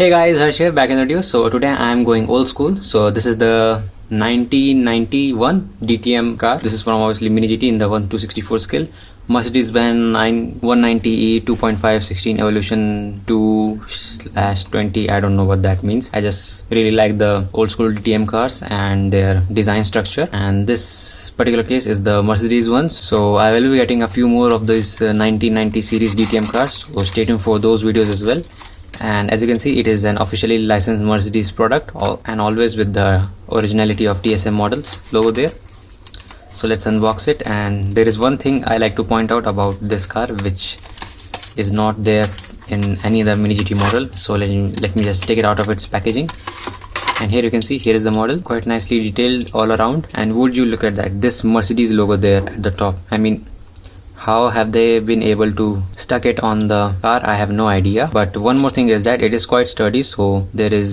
Hey guys, Harsh here, back in the video. So today I am going old school. So this is the 1991 DTM car. This is from obviously Mini GT in the 1/264 scale. MERCEDES-BENZ 190E 2.5 16 Evolution 2/20. I don't know what that means. I just really like the old school DTM cars and their design structure. And this particular case is the Mercedes ones. So I will be getting a few more of these 1990 series DTM cars. So stay tuned for those videos as well. And as you can see, it is an officially licensed Mercedes product, and always with the originality of TSM models logo there. So let's unbox it. And there is one thing I like to point out about this car which is not there in any other Mini GT model. So let me just take it out of its packaging. And here you can see, here is the model, quite nicely detailed all around. And would you look at that, this Mercedes logo there at the top. I mean, how have they been able to stuck it on the car? I have no idea. But one more thing is that it is quite sturdy, so there is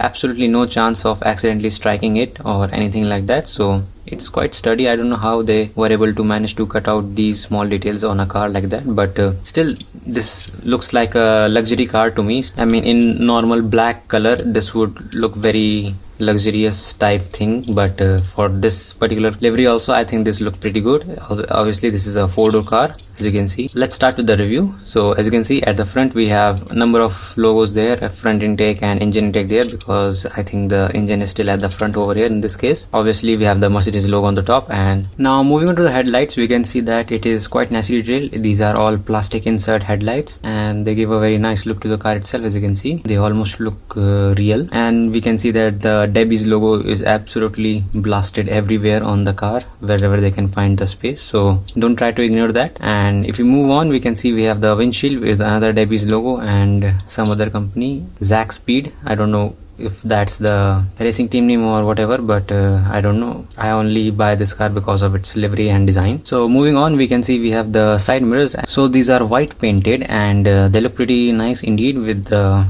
absolutely no chance of accidentally striking it or anything like that. So it's quite sturdy. I don't know how they were able to manage to cut out these small details on a car like that, but still this looks like a luxury car to me. I mean, in normal black color this would look very luxurious type thing, but for this particular livery also I think this looked pretty good. Obviously this is a 4-door car, as you can see. Let's start with the review. So as you can see, at the front we have a number of logos there, a front intake and engine intake there, because I think the engine is still at the front over here in this case. Obviously we have the Mercedes logo on the top. And now moving on to the headlights, we can see that it is quite nicely detailed. These are all plastic insert headlights and they give a very nice look to the car itself. As you can see, they almost look real. And we can see that the Debbie's logo is absolutely blasted everywhere on the car wherever they can find the space, so don't try to ignore that. And if we move on, we can see we have the windshield with another Debbie's logo and some other company, Zack Speed. I don't know if that's the racing team name or whatever, but I don't know. I only buy this car because of its livery and design. So moving on, we can see we have the side mirrors. So these are white painted and they look pretty nice indeed with the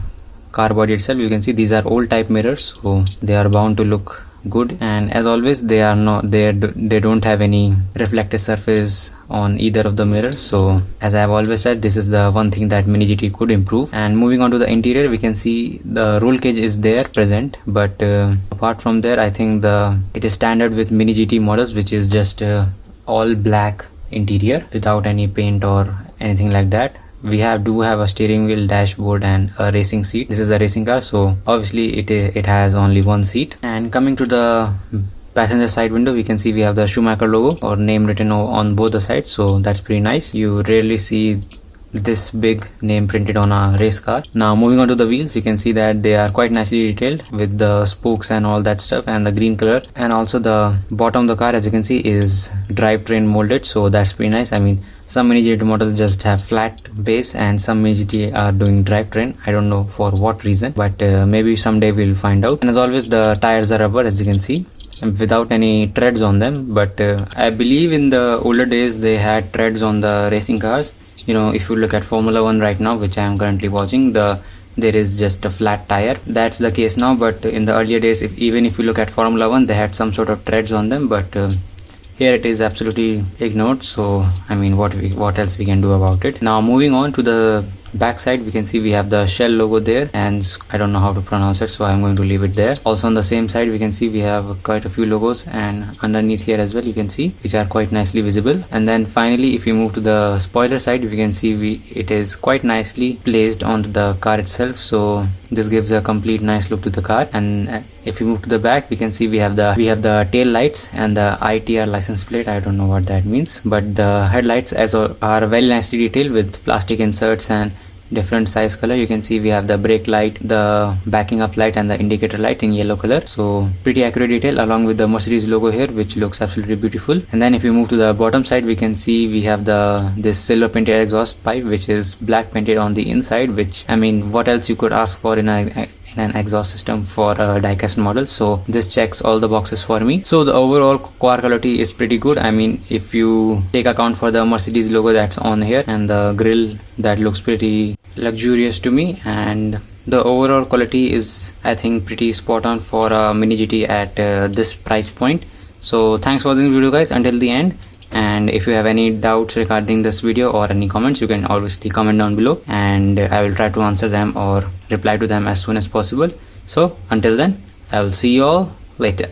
car body itself. You can see these are old type mirrors, so they are bound to look good. And as always, they are not they don't have any reflective surface on either of the mirrors. So as I have always said, this is the one thing that Mini GT could improve. And moving on to the interior, we can see the roll cage is there present, but apart from there, I think it is standard with Mini GT models, which is just all black interior without any paint or anything like that. We do have a steering wheel, dashboard and a racing seat. This is a racing car, so obviously it has only one seat. And coming to the passenger side window, we can see we have the Schumacher logo or name written on both the sides, so that's pretty nice. You rarely see this big name printed on a race car. Now moving on to the wheels, you can see that they are quite nicely detailed with the spokes and all that stuff and the green color. And also the bottom of the car, as you can see, is drivetrain molded, so that's pretty nice. I mean, some Mini GT models just have flat base and some Mini GT are doing drivetrain. I don't know for what reason, but maybe someday we'll find out. And as always, the tires are rubber, as you can see, without any treads on them. But I believe in the older days they had treads on the racing cars. You know, if you look at Formula 1 right now, which I am currently watching, there is just a flat tire. That's the case now, but in the earlier days, even if you look at Formula 1, they had some sort of treads on them, but here it is absolutely ignored. So I mean, what else we can do about it. Now moving on to the back side, we can see we have the Shell logo there, and I don't know how to pronounce it, so I'm going to leave it there. Also on the same side, we can see we have quite a few logos, and underneath here as well you can see, which are quite nicely visible. And then finally, if we move to the spoiler side, we can see it is quite nicely placed onto the car itself, so this gives a complete nice look to the car. And if we move to the back, we can see we have the tail lights and the ITR license plate. I don't know what that means, but the headlights are very nicely detailed with plastic inserts and different size color. You can see we have the brake light, the backing up light and the indicator light in yellow color, so pretty accurate detail, along with the Mercedes logo here, which looks absolutely beautiful. And then if we move to the bottom side, we can see we have this silver painted exhaust pipe, which is black painted on the inside, which, I mean, what else you could ask for in an exhaust system for a diecast model. So this checks all the boxes for me. So the overall car quality is pretty good. I mean, if you take account for the Mercedes logo that's on here and the grille, that looks pretty luxurious to me. And the overall quality is, I think, pretty spot on for a Mini GT at this price point. So thanks for watching the video, guys, until the end. And if you have any doubts regarding this video or any comments, you can obviously comment down below, and I will try to answer them or reply to them as soon as possible. So until then, I will see you all later.